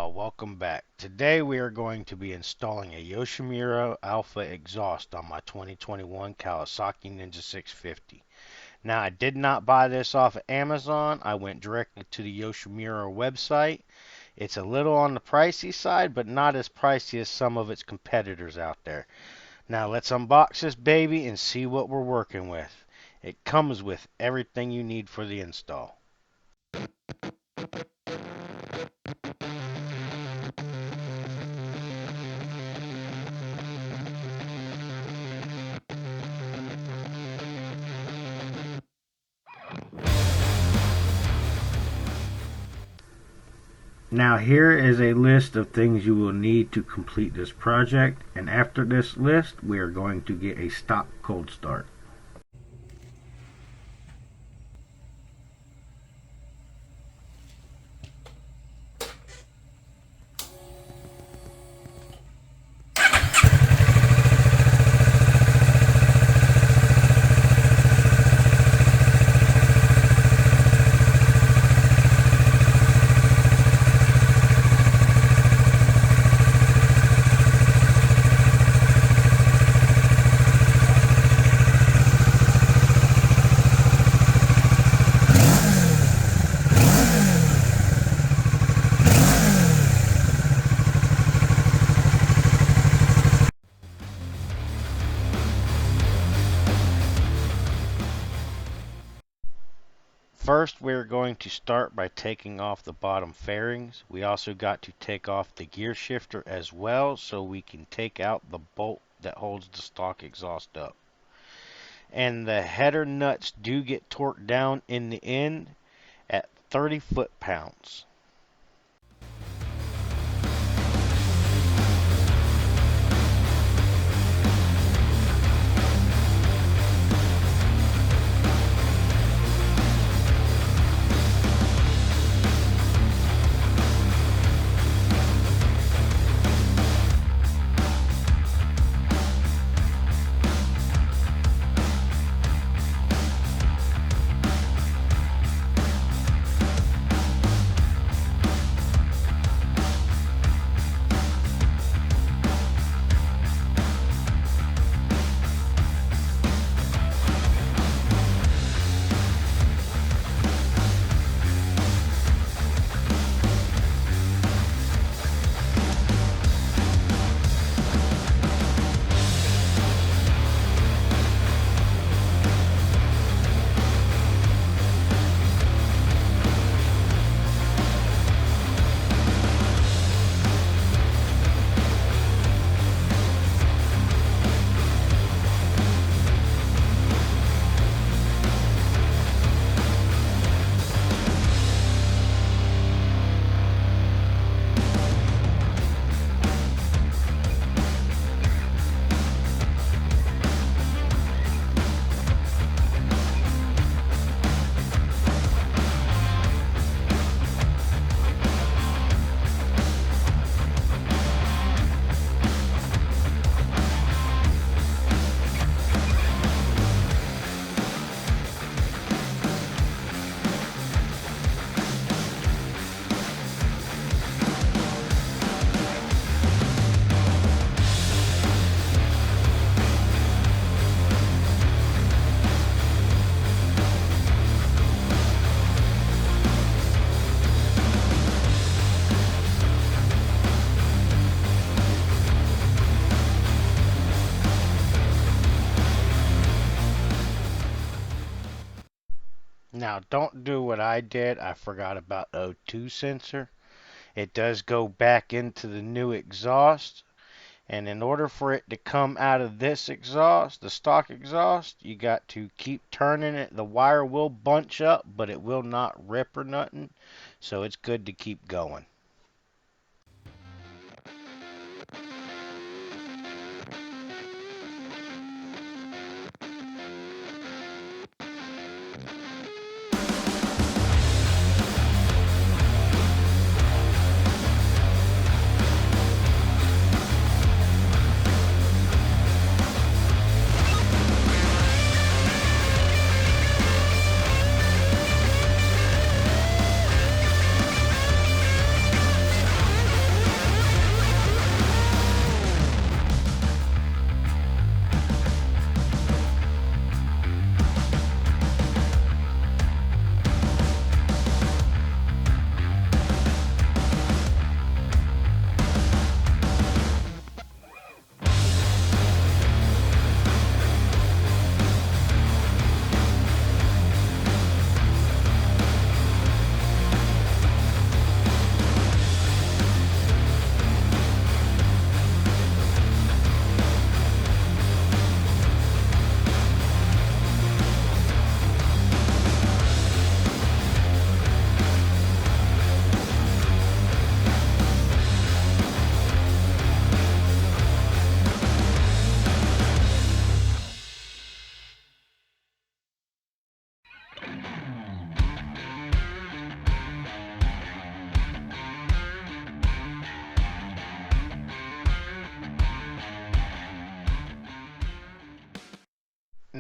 y'all, welcome back. Today we are going to be installing a Yoshimura Alphaexhaust on my 2021 Kawasaki Ninja 650. Now I did not buy this off of Amazon, I went directly to the Yoshimura website. It's a little on the pricey side, but not as pricey as some of its competitors out there. Now let's unbox this baby and see what we're working with. It comes with everything you need for the install. Now here is a list of things you will need to complete this project, and after this list we are going to get a stock cold start. First, we're going to start by taking off the bottom fairings. We also got to take off the gear shifter as well, so we can take out the bolt that holds the stock exhaust up. And the header nuts do get torqued down in the end at 30 foot-pounds. Now don't do what I did. I forgot about O2 sensor. It does go back into the new exhaust, and in order for it to come out of this exhaust, the stock exhaust, you got to keep turning it. The wire will bunch up, but it will not rip or nothing, so it's good to keep going.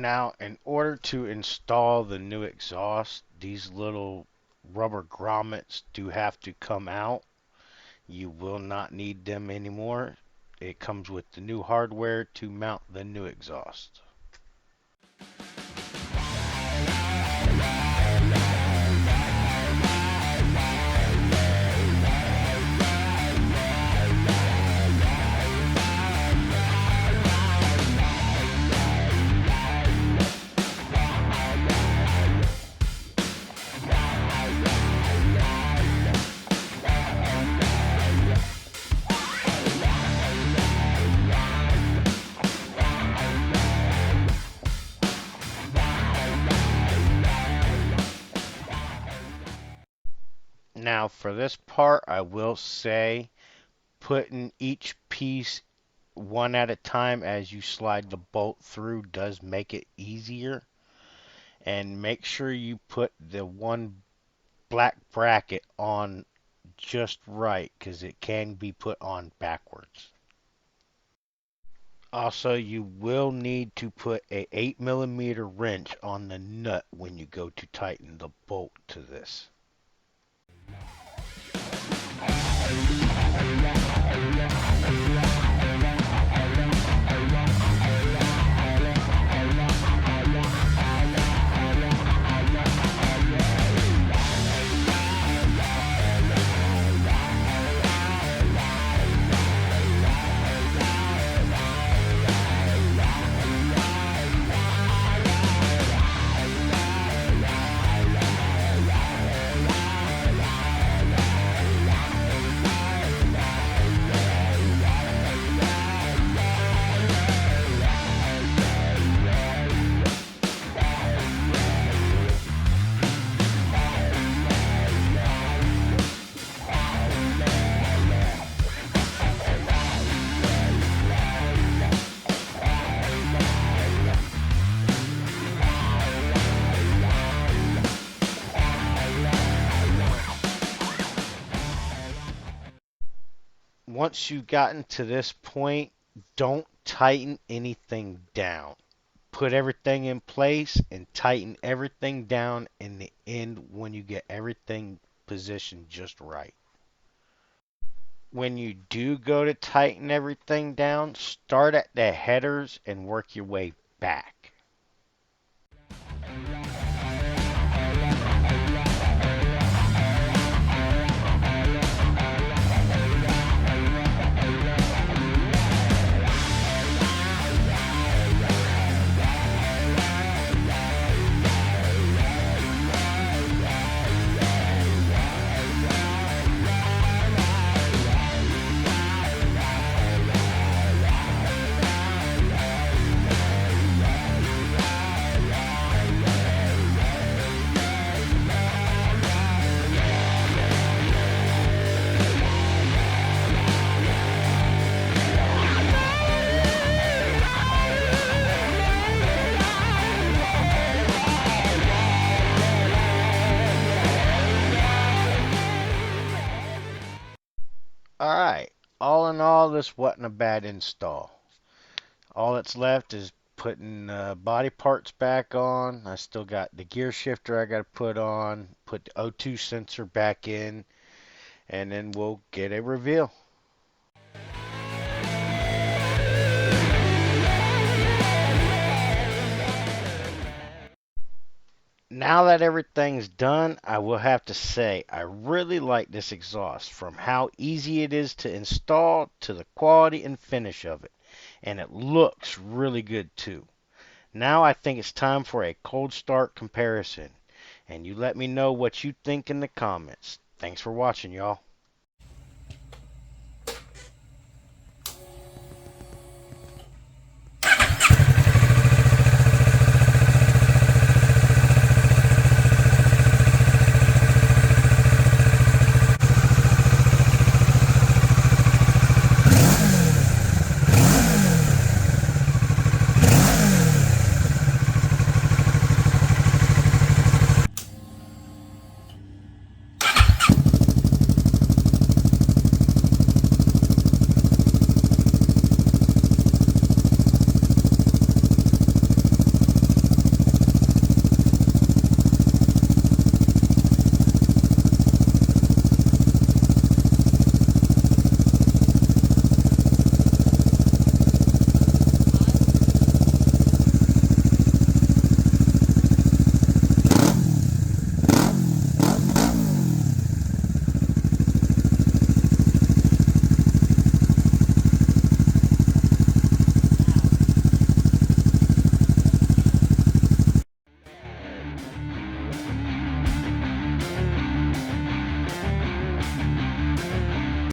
Now, in order to install the new exhaust, these little rubber grommets do have to come out. You will not need them anymore. It comes with the new hardware to mount the new exhaust. Now, for this part, I will say putting each piece one at a time as you slide the bolt through does make it easier. And make sure you put the one black bracket on just right because it can be put on backwards. Also, you will need to put a 8mm wrench on the nut when you go to tighten the bolt to this. Once you've gotten to this point, don't tighten anything down. Put everything in place and tighten everything down in the end when you get everything positioned just right. When you do go to tighten everything down, start at the headers and work your way back. Alright, all in all, this wasn't a bad install. All that's left is putting body parts back on. I still got the gear shifter I got to put on, put the O2 sensor back in, and then we'll get a reveal. Now that everything's done, I will have to say I really like this exhaust, from how easy it is to install to the quality and finish of it. And it looks really good too. Now I think it's time for a cold start comparison. And you let me know what you think in the comments. Thanks for watching, y'all.